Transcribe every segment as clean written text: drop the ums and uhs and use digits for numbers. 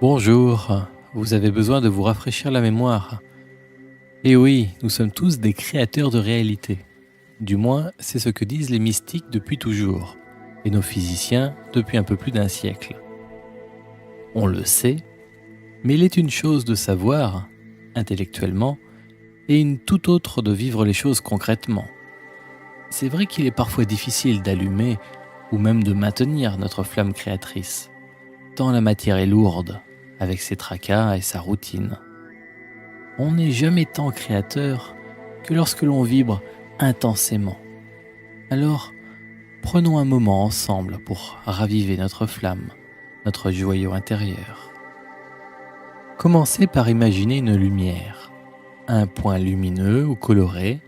Bonjour, vous avez besoin de vous rafraîchir la mémoire. Et oui, nous sommes tous des créateurs de réalité. Du moins, c'est ce que disent les mystiques depuis toujours, et nos physiciens depuis un peu plus d'un siècle. On le sait, mais il est une chose de savoir, intellectuellement, et une toute autre de vivre les choses concrètement. C'est vrai qu'il est parfois difficile d'allumer ou même de maintenir notre flamme créatrice, tant la matière est lourde, avec ses tracas et sa routine. On n'est jamais tant créateur que lorsque l'on vibre intensément. Alors, prenons un moment ensemble pour raviver notre flamme, notre joyau intérieur. Commencez par imaginer une lumière, un point lumineux ou coloré,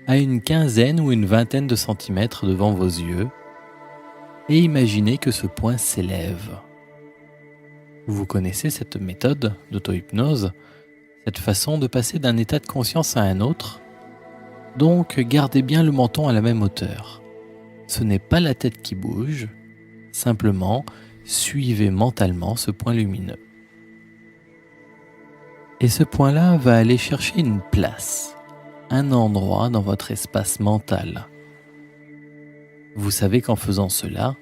à une quinzaine ou une vingtaine de centimètres devant vos yeux, et imaginez que ce point s'élève. Vous connaissez cette méthode d'auto-hypnose, cette façon de passer d'un état de conscience à un autre. Donc gardez bien le menton à la même hauteur. Ce n'est pas la tête qui bouge, simplement suivez mentalement ce point lumineux. Et ce point-là va aller chercher une place, un endroit dans votre espace mental. Vous savez qu'en faisant cela,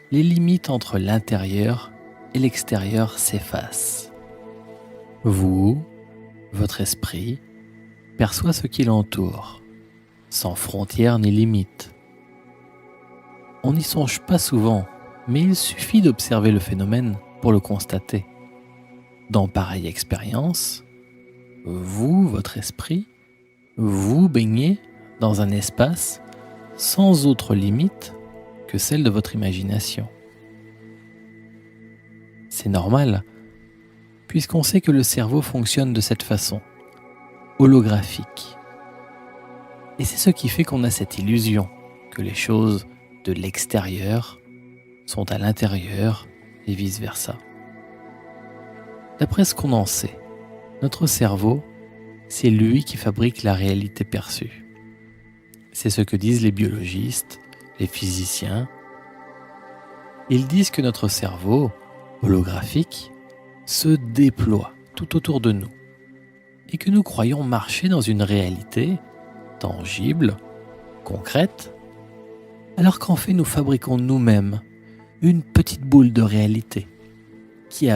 les limites entre l'intérieur et l'extérieur s'effacent. Vous, votre esprit, perçoit ce qui l'entoure, sans frontières ni limites. On n'y songe pas souvent, mais il suffit d'observer le phénomène pour le constater. Dans pareille expérience, vous, votre esprit, vous baignez dans un espace sans autre limite que celle de votre imagination. C'est normal, puisqu'on sait que le cerveau fonctionne de cette façon, holographique. Et c'est ce qui fait qu'on a cette illusion que les choses de l'extérieur sont à l'intérieur et vice-versa. D'après ce qu'on en sait, notre cerveau, c'est lui qui fabrique la réalité perçue. C'est ce que disent les biologistes, les physiciens. Ils disent que notre cerveau, holographique, se déploie tout autour de nous et que nous croyons marcher dans une réalité tangible, concrète, alors qu'en fait nous fabriquons nous-mêmes une petite boule de réalité qui a